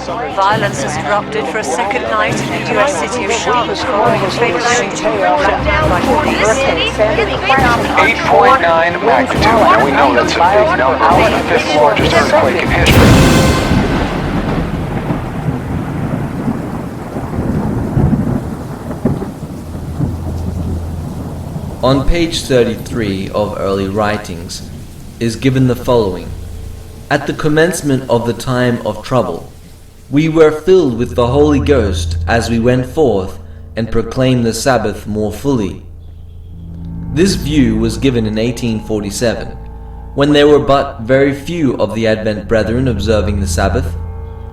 Violence has erupted for a second night in the U.S. city of Charlotte following a fatal shooting by police. 8.9 magnitude. Now we know that's a big number. It's the fifth largest earthquake in history. On page 33 of early writings is given the following. At the commencement of the time of trouble, we were filled with the Holy Ghost as we went forth and proclaimed the Sabbath more fully. This view was given in 1847, when there were but very few of the Advent brethren observing the Sabbath,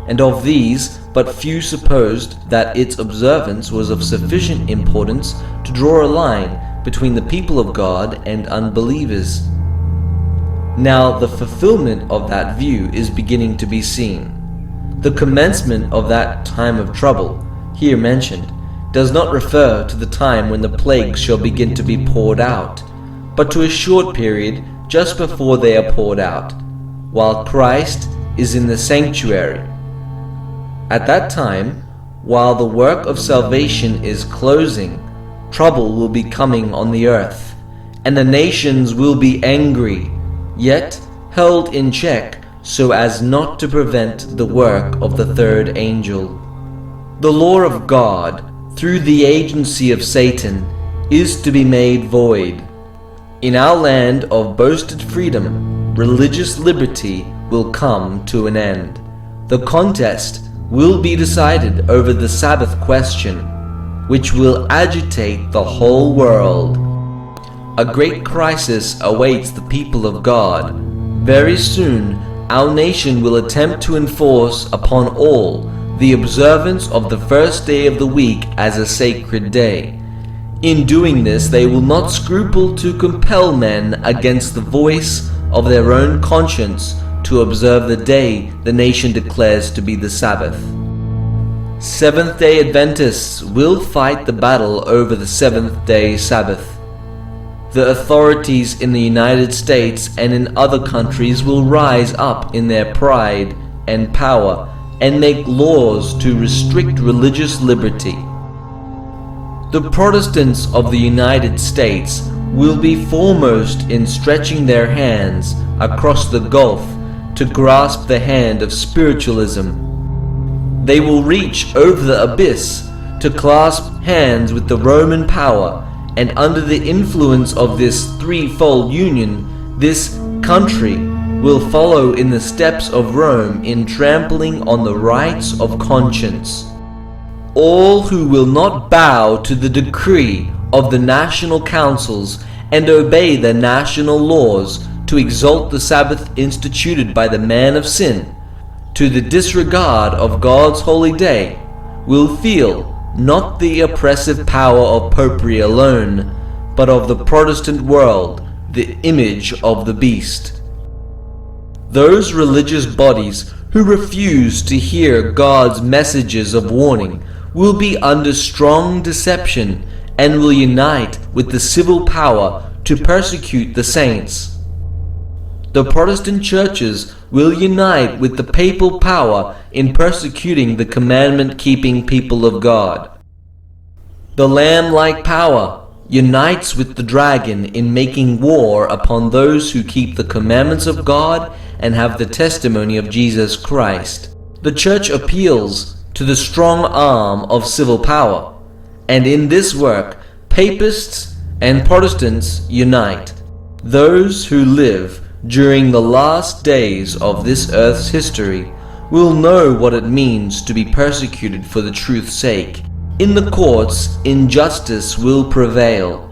and of these but few supposed that its observance was of sufficient importance to draw a line between the people of God and unbelievers. Now the fulfillment of that view is beginning to be seen. The commencement of that time of trouble, here mentioned, does not refer to the time when the plagues shall begin to be poured out, but to a short period just before they are poured out, while Christ is in the sanctuary. At that time, while the work of salvation is closing, trouble will be coming on the earth, and the nations will be angry, yet held in check so as not to prevent the work of the third angel. The law of God, through the agency of Satan, is to be made void. In our land of boasted freedom, religious liberty will come to an end. The contest will be decided over the Sabbath question, which will agitate the whole world. A great crisis awaits the people of God. Very soon, our nation will attempt to enforce upon all the observance of the first day of the week as a sacred day. In doing this, they will not scruple to compel men against the voice of their own conscience to observe the day the nation declares to be the Sabbath. Seventh-day Adventists will fight the battle over the seventh-day Sabbath. The authorities in the United States and in other countries will rise up in their pride and power and make laws to restrict religious liberty. The Protestants of the United States will be foremost in stretching their hands across the gulf to grasp the hand of spiritualism. They will reach over the abyss to clasp hands with the Roman power, and under the influence of this threefold union, this country will follow in the steps of Rome in trampling on the rights of conscience. All who will not bow to the decree of the national councils and obey the national laws to exalt the Sabbath instituted by the man of sin, to the disregard of God's holy day, will feel not the oppressive power of popery alone, but of the Protestant world, the image of the beast. Those religious bodies who refuse to hear God's messages of warning will be under strong deception and will unite with the civil power to persecute the saints. The Protestant churches will unite with the papal power in persecuting the commandment-keeping people of God. The lamb-like power unites with the dragon in making war upon those who keep the commandments of God and have the testimony of Jesus Christ. The church appeals to the strong arm of civil power, and in this work, papists and Protestants unite. Those who live during the last days of this earth's history will know what it means to be persecuted for the truth's sake. In the courts, injustice will prevail.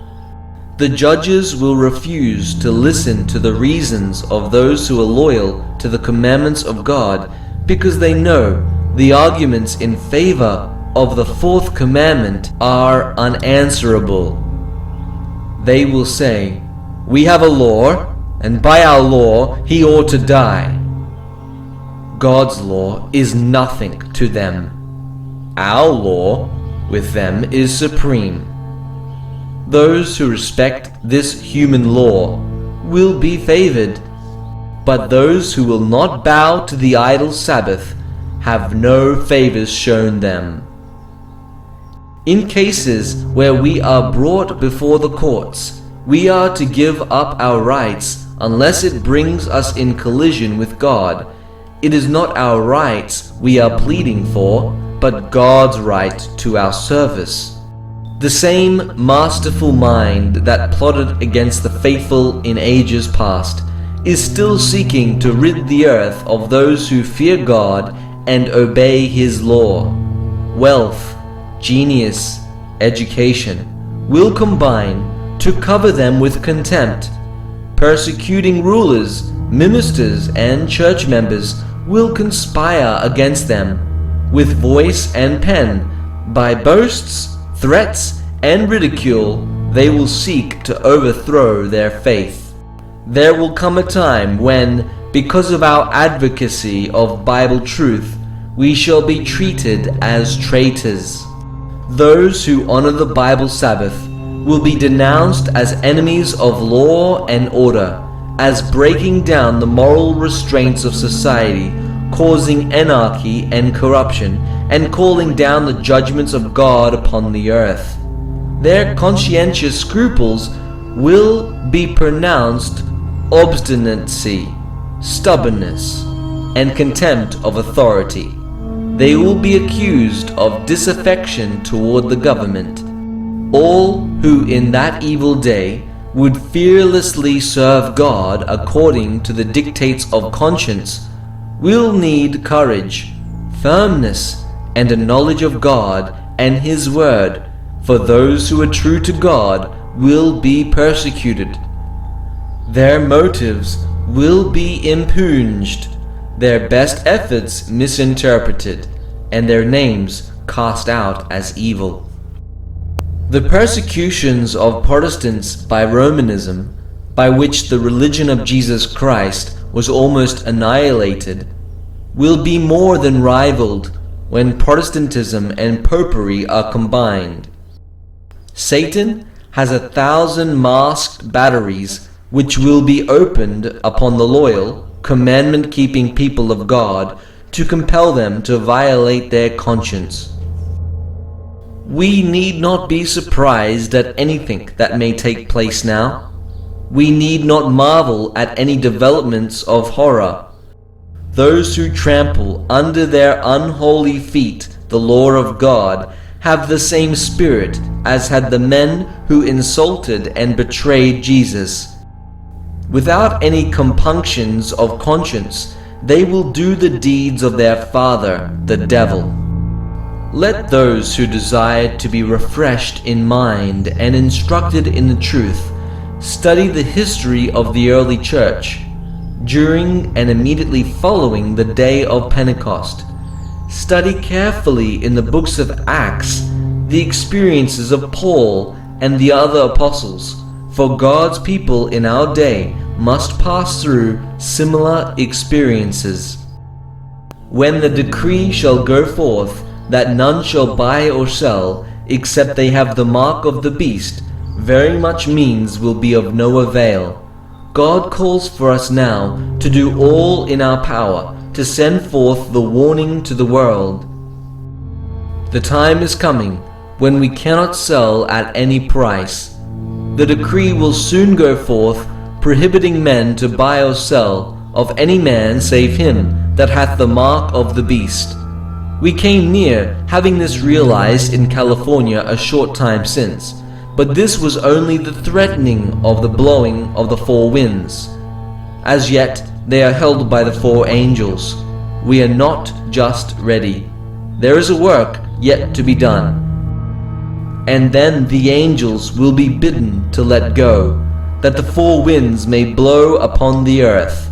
The judges will refuse to listen to the reasons of those who are loyal to the commandments of God, because they know the arguments in favor of the fourth commandment are unanswerable. They will say, "We have a law, and by our law he ought to die." God's law is nothing to them. Our law with them is supreme. Those who respect this human law will be favored, but those who will not bow to the idol Sabbath have no favors shown them. In cases where we are brought before the courts, we are to give up our rights unless it brings us in collision with God. It is not our rights we are pleading for, but God's right to our service. The same masterful mind that plotted against the faithful in ages past is still seeking to rid the earth of those who fear God and obey His law. Wealth, genius, education will combine to cover them with contempt. Persecuting rulers, ministers, and church members will conspire against them with voice and pen. By boasts, threats, and ridicule, they will seek to overthrow their faith. There will come a time when, because of our advocacy of Bible truth, we shall be treated as traitors. Those who honor the Bible Sabbath will be denounced as enemies of law and order, as breaking down the moral restraints of society, causing anarchy and corruption, and calling down the judgments of God upon the earth. Their conscientious scruples will be pronounced obstinacy, stubbornness, and contempt of authority. They will be accused of disaffection toward the government. All who in that evil day would fearlessly serve God according to the dictates of conscience will need courage, firmness, and a knowledge of God and His Word, for those who are true to God will be persecuted. Their motives will be impugned, their best efforts misinterpreted, and their names cast out as evil. The persecutions of Protestants by Romanism, by which the religion of Jesus Christ was almost annihilated, will be more than rivaled when Protestantism and Popery are combined. Satan has 1,000 masked batteries which will be opened upon the loyal, commandment-keeping people of God to compel them to violate their conscience. We need not be surprised at anything that may take place now. We need not marvel at any developments of horror. Those who trample under their unholy feet the law of God have the same spirit as had the men who insulted and betrayed Jesus. Without any compunctions of conscience, they will do the deeds of their father, the devil. Let those who desire to be refreshed in mind and instructed in the truth study the history of the early church during and immediately following the day of Pentecost. Study carefully in the books of Acts the experiences of Paul and the other apostles, for God's people in our day must pass through similar experiences. When the decree shall go forth that none shall buy or sell except they have the mark of the beast, very much means will be of no avail. God calls for us now to do all in our power to send forth the warning to the world. The time is coming when we cannot sell at any price. The decree will soon go forth, prohibiting men to buy or sell of any man save him that hath the mark of the beast. We came near having this realized in California a short time since, but this was only the threatening of the blowing of the four winds. As yet they are held by the four angels. We are not just ready. There is a work yet to be done. And then the angels will be bidden to let go, that the four winds may blow upon the earth.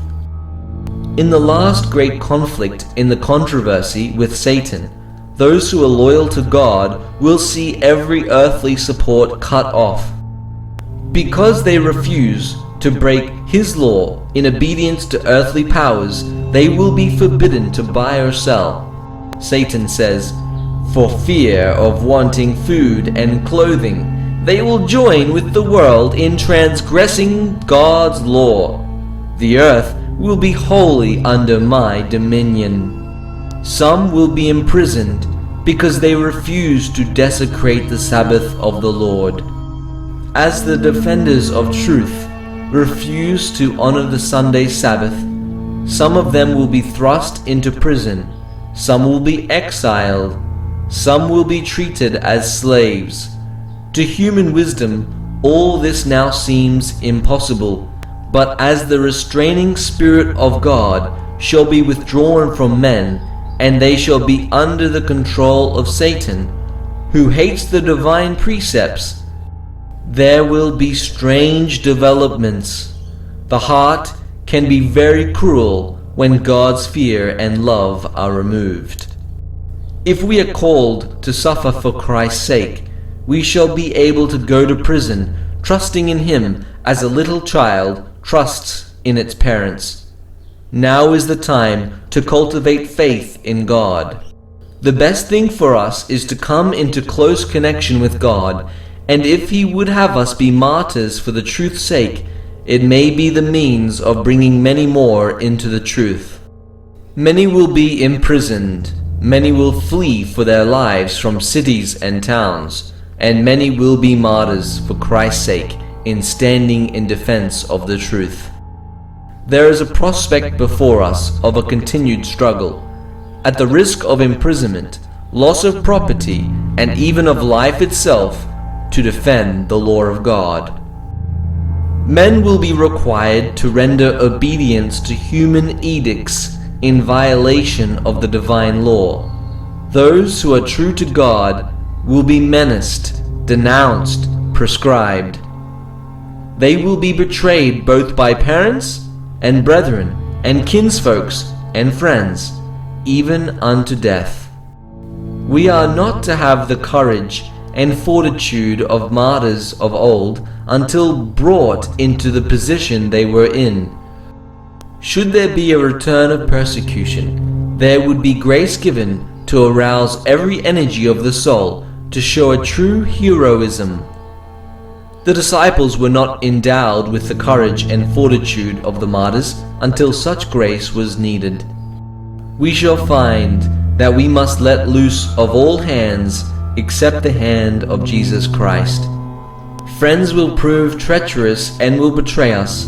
In the last great conflict in the controversy with Satan, those who are loyal to God will see every earthly support cut off. Because they refuse to break His law in obedience to earthly powers, they will be forbidden to buy or sell. Satan says, for fear of wanting food and clothing, they will join with the world in transgressing God's law. The earth will be wholly under my dominion. Some will be imprisoned because they refuse to desecrate the Sabbath of the Lord. As the defenders of truth refuse to honor the Sunday Sabbath, some of them will be thrust into prison, some will be exiled, some will be treated as slaves. To human wisdom, all this now seems impossible, but as the restraining Spirit of God shall be withdrawn from men, and they shall be under the control of Satan, who hates the divine precepts, there will be strange developments. The heart can be very cruel when God's fear and love are removed. If we are called to suffer for Christ's sake, we shall be able to go to prison, trusting in Him as a little child trusts in its parents. Now is the time to cultivate faith in God. The best thing for us is to come into close connection with God, and if He would have us be martyrs for the truth's sake, it may be the means of bringing many more into the truth. Many will be imprisoned, many will flee for their lives from cities and towns, and many will be martyrs for Christ's sake in standing in defense of the truth. There is a prospect before us of a continued struggle, at the risk of imprisonment, loss of property, and even of life itself, to defend the law of God. Men will be required to render obedience to human edicts in violation of the divine law. Those who are true to God will be menaced, denounced, proscribed. They will be betrayed both by parents and brethren and kinsfolks and friends, even unto death. We are not to have the courage and fortitude of martyrs of old until brought into the position they were in. Should there be a return of persecution, there would be grace given to arouse every energy of the soul to show a true heroism. The disciples were not endowed with the courage and fortitude of the martyrs until such grace was needed. We shall find that we must let loose of all hands except the hand of Jesus Christ. Friends will prove treacherous and will betray us.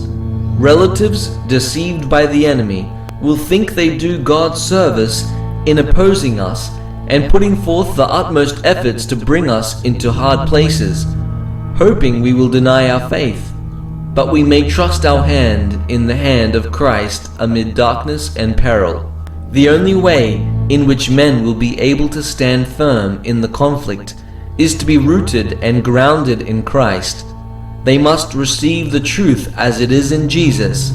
Relatives, deceived by the enemy, will think they do God's service in opposing us and putting forth the utmost efforts to bring us into hard places, hoping we will deny our faith. But we may trust our hand in the hand of Christ amid darkness and peril. The only way in which men will be able to stand firm in the conflict is to be rooted and grounded in Christ. They must receive the truth as it is in Jesus,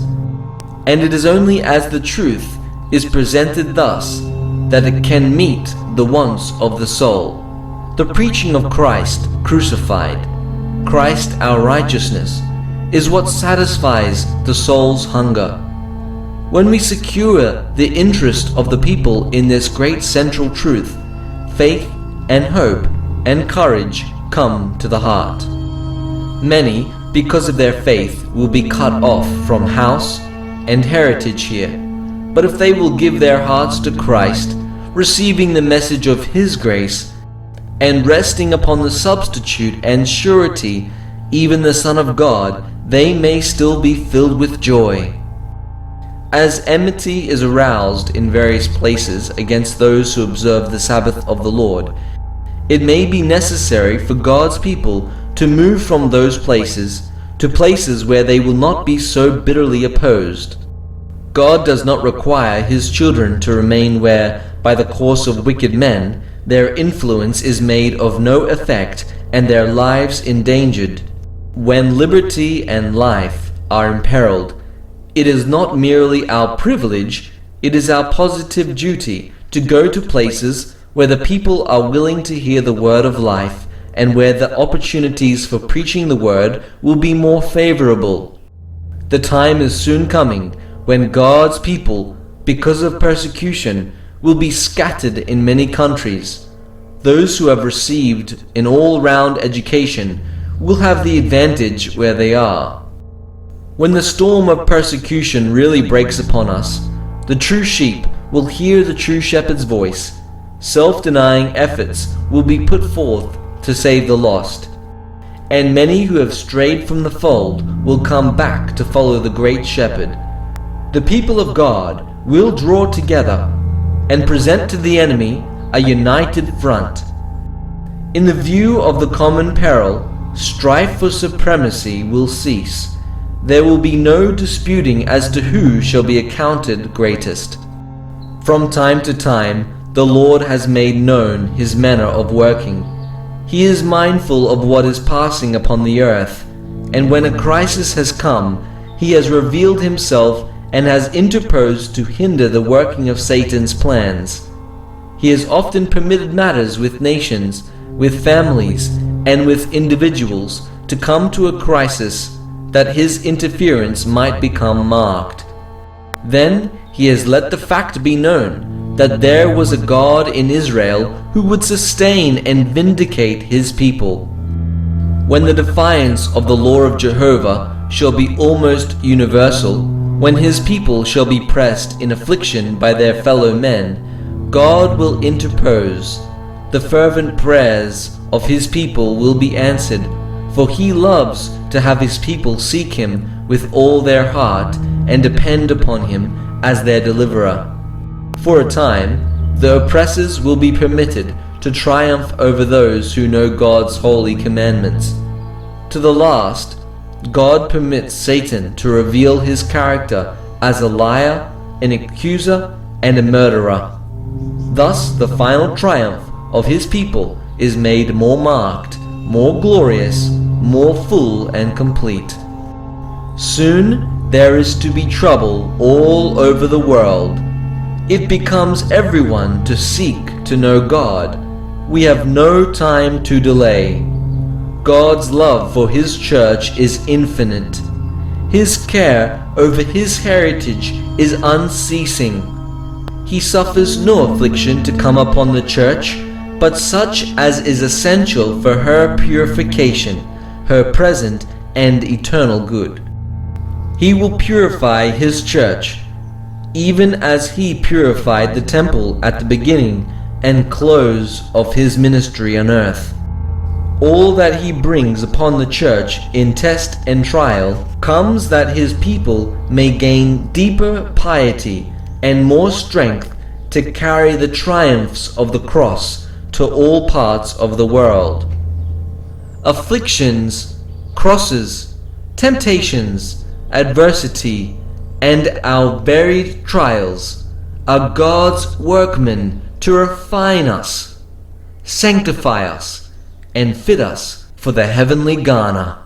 and it is only as the truth is presented thus that it can meet the wants of the soul. The preaching of Christ crucified, Christ our righteousness, is what satisfies the soul's hunger. When we secure the interest of the people in this great central truth, faith and hope and courage come to the heart. Many, because of their faith, will be cut off from house and heritage here. But if they will give their hearts to Christ, receiving the message of His grace, and resting upon the substitute and surety, even the Son of God, they may still be filled with joy. As enmity is aroused in various places against those who observe the Sabbath of the Lord, it may be necessary for God's people to move from those places to places where they will not be so bitterly opposed. God does not require His children to remain where, by the course of wicked men, their influence is made of no effect and their lives endangered. When liberty and life are imperiled, it is not merely our privilege, it is our positive duty to go to places where the people are willing to hear the word of life and where the opportunities for preaching the word will be more favorable. The time is soon coming when God's people, because of persecution, will be scattered in many countries. Those who have received an all-round education will have the advantage where they are. When the storm of persecution really breaks upon us, the true sheep will hear the true shepherd's voice. Self-denying efforts will be put forth to save the lost. And many who have strayed from the fold will come back to follow the great shepherd. The people of God will draw together and present to the enemy a united front. In the view of the common peril, strife for supremacy will cease. There will be no disputing as to who shall be accounted greatest. From time to time, the Lord has made known his manner of working. He is mindful of what is passing upon the earth, and when a crisis has come, he has revealed himself and has interposed to hinder the working of Satan's plans. He has often permitted matters with nations, with families, and with individuals to come to a crisis that his interference might become marked. Then he has let the fact be known that there was a God in Israel who would sustain and vindicate his people. When the defiance of the law of Jehovah shall be almost universal, when his people shall be pressed in affliction by their fellow men, God will interpose. The fervent prayers of his people will be answered, for he loves to have his people seek him with all their heart and depend upon him as their deliverer. For a time, the oppressors will be permitted to triumph over those who know God's holy commandments. To the last, God permits Satan to reveal his character as a liar, an accuser, and a murderer. Thus, the final triumph of his people is made more marked, more glorious, more full and complete. Soon there is to be trouble all over the world. It becomes everyone to seek to know God. We have no time to delay. God's love for his church is infinite. His care over his heritage is unceasing. He suffers no affliction to come upon the church, but such as is essential for her purification, her present and eternal good. He will purify his church, even as he purified the temple at the beginning and close of his ministry on earth. All that he brings upon the church in test and trial comes that his people may gain deeper piety and more strength to carry the triumphs of the cross to all parts of the world. Afflictions, crosses, temptations, adversity, and our varied trials are God's workmen to refine us, sanctify us, and fit us for the heavenly Ghana.